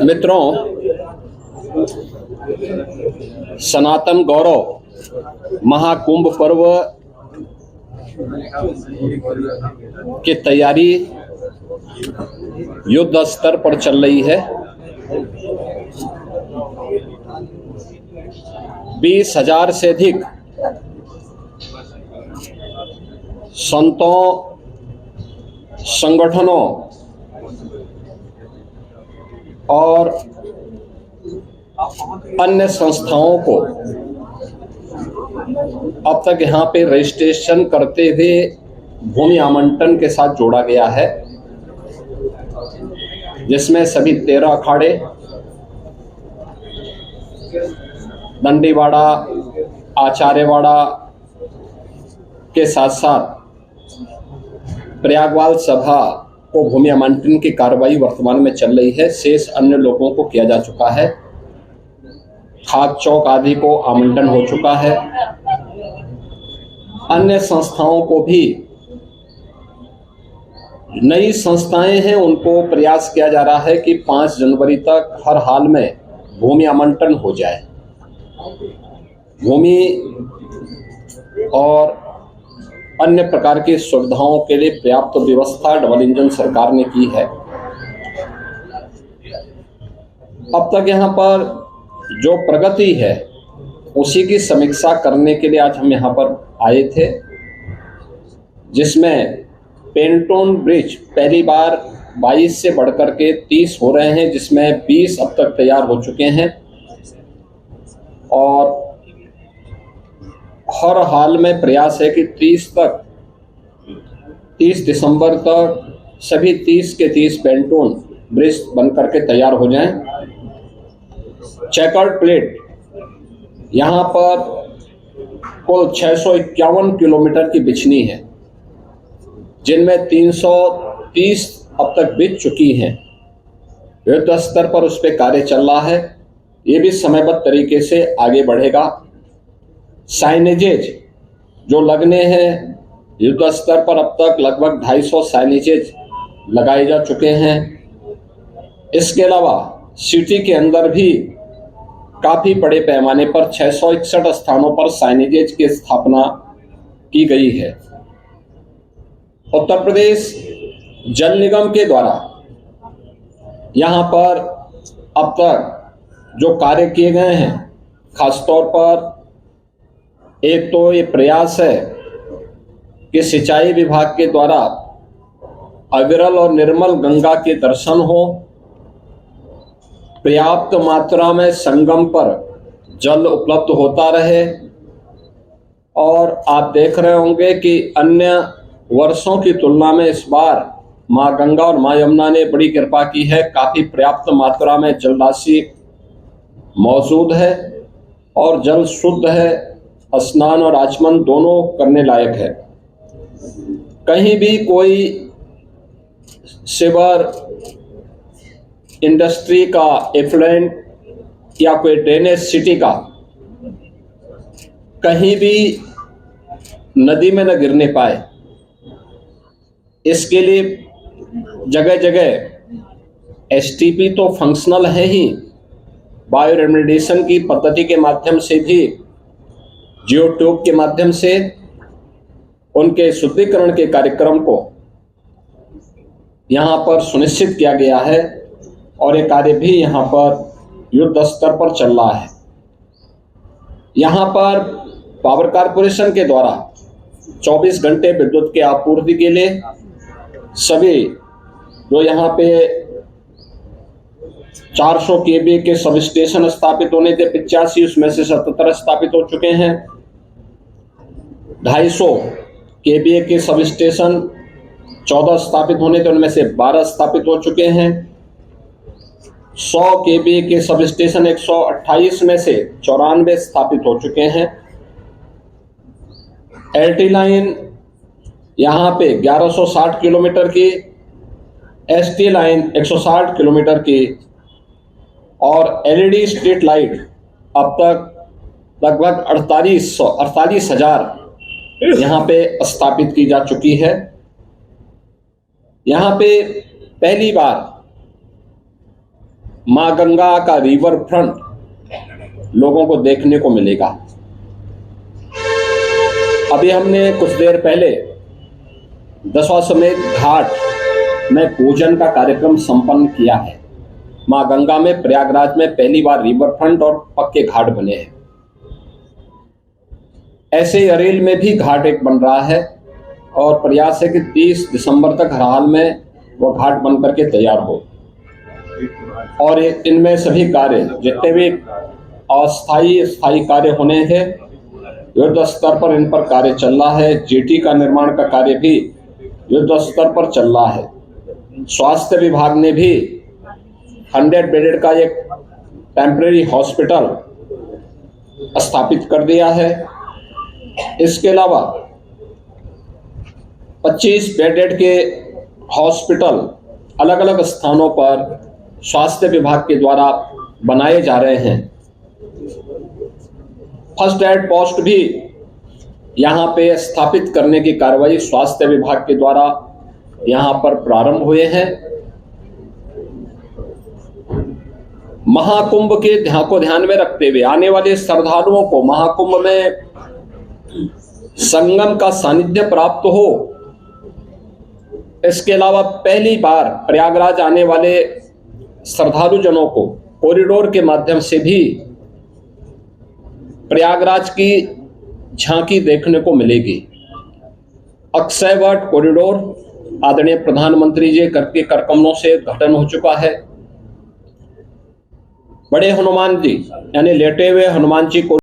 मित्रों, सनातन गौरव महाकुंभ पर्व की तैयारी युद्ध स्तर पर चल रही है। 20,000 से अधिक संतों, संगठनों और अन्य संस्थाओं को अब तक यहाँ पे रजिस्ट्रेशन करते हुए भूमि आवंटन के साथ जोड़ा गया है, जिसमें सभी 13 अखाड़े, दंडीवाड़ा, आचार्यवाड़ा के साथ साथ प्रयागवाल सभा को भूमि आवंटन की कार्रवाई वर्तमान में चल रही है। शेष अन्य लोगों को किया जा चुका है। खाक चौक आदि को आवंटन हो चुका है। अन्य संस्थाओं को भी, नई संस्थाएं हैं, उनको प्रयास किया जा रहा है कि 5 जनवरी तक हर हाल में भूमि आवंटन हो जाए। भूमि और अन्य प्रकार की सुविधाओं के लिए पर्याप्त व्यवस्था डबल इंजन सरकार ने की है। अब तक यहाँ पर जो प्रगति है उसी की समीक्षा करने के लिए आज हम यहाँ पर आए थे, जिसमें पेंटोन ब्रिज पहली बार 22 से बढ़कर के 30 हो रहे हैं, जिसमें 20 अब तक तैयार हो चुके हैं और हर हाल में प्रयास है कि 30 दिसंबर तक सभी 30 के 30 पेंटोन ब्रिज बन करके तैयार हो जाएं। चेकर्ड प्लेट यहाँ पर कुल 651 किलोमीटर की बिछनी है, जिनमें 330 अब तक बिछ चुकी हैं। युद्ध स्तर पर उस पर कार्य चल रहा है। ये भी समयबद्ध तरीके से आगे बढ़ेगा। साइनेजेज जो लगने हैं, युद्ध स्तर पर अब तक लगभग 250 साइनेजेज लगाए जा चुके हैं। इसके अलावा सिटी के अंदर भी काफी बड़े पैमाने पर 661 स्थानों पर साइनेजेज की स्थापना की गई है। उत्तर प्रदेश जल निगम के द्वारा यहाँ पर अब तक जो कार्य किए गए हैं, खासतौर पर एक तो ये प्रयास है कि सिंचाई विभाग के द्वारा अविरल और निर्मल गंगा के दर्शन हो, पर्याप्त मात्रा में संगम पर जल उपलब्ध होता रहे। और आप देख रहे होंगे कि अन्य वर्षों की तुलना में इस बार माँ गंगा और माँ यमुना ने बड़ी कृपा की है। काफी पर्याप्त मात्रा में जल राशि मौजूद है और जल शुद्ध है। स्नान और आचमन दोनों करने लायक है। कहीं भी कोई सीवर, इंडस्ट्री का एफ्लुएंट या कोई ड्रेनेज सिटी का कहीं भी नदी में न गिरने पाए, इसके लिए जगह जगह एसटीपी तो फंक्शनल है ही, बायो रेमेडिएशन की पद्धति के माध्यम से भी, जियो ट्यूब के माध्यम से उनके शुद्धिकरण के कार्यक्रम को यहाँ पर सुनिश्चित किया गया है और ये कार्य भी यहाँ पर युद्ध स्तर पर चल रहा है। यहाँ पर पावर कारपोरेशन के द्वारा 24 घंटे विद्युत की आपूर्ति के लिए सभी जो यहाँ पे 400 केवी के सब स्टेशन स्थापित होने थे, 85 उसमें से 77 स्थापित हो चुके हैं। 250 केवी के सब स्टेशन 14 स्थापित होने थे, उनमें से 12 स्थापित हो चुके हैं। 100 केवी के सब स्टेशन 128 में से 94 स्थापित हो चुके हैं। एलटी लाइन यहाँ पे 1160 किलोमीटर की, एसटी लाइन 160 किलोमीटर की और एलईडी स्ट्रीट लाइट अब तक लगभग 48,000 यहाँ पे स्थापित की जा चुकी है। यहाँ पे पहली बार मां गंगा का रिवर फ्रंट लोगों को देखने को मिलेगा। अभी हमने कुछ देर पहले दशाश्वमेध घाट में पूजन का कार्यक्रम संपन्न किया है। मां गंगा में प्रयागराज में पहली बार रिवर फ्रंट और पक्के घाट बने हैं। ऐसे ही अरेल में भी घाट एक बन रहा है और प्रयास है कि 30 दिसंबर तक हर हाल में वो घाट बन करके तैयार हो। और इनमें सभी कार्य जितने भी अस्थायी स्थायी कार्य होने हैं युद्ध स्तर पर इन पर कार्य चल रहा है। जेटी का निर्माण का कार्य भी युद्ध स्तर पर चल रहा है। स्वास्थ्य विभाग ने भी 100 बेडेड का एक टेम्परेरी हॉस्पिटल स्थापित कर दिया है। इसके अलावा 25 बेडेड के हॉस्पिटल अलग अलग स्थानों पर स्वास्थ्य विभाग के द्वारा बनाए जा रहे हैं। फर्स्ट एड पोस्ट भी यहां पे स्थापित करने की कार्रवाई स्वास्थ्य विभाग के द्वारा यहां पर प्रारंभ हुए हैं। महाकुंभ के ध्यान में रखते हुए आने वाले श्रद्धालुओं को महाकुंभ में संगम का सानिध्य प्राप्त हो। इसके अलावा पहली बार प्रयागराज आने वाले श्रद्धालु जनों को कॉरिडोर के माध्यम से भी प्रयागराज की झांकी देखने को मिलेगी। अक्षयवट कॉरिडोर आदरणीय प्रधानमंत्री जी करके करकमलों से गठन हो चुका है। बड़े हनुमान जी यानी लेटे हुए हनुमान जी को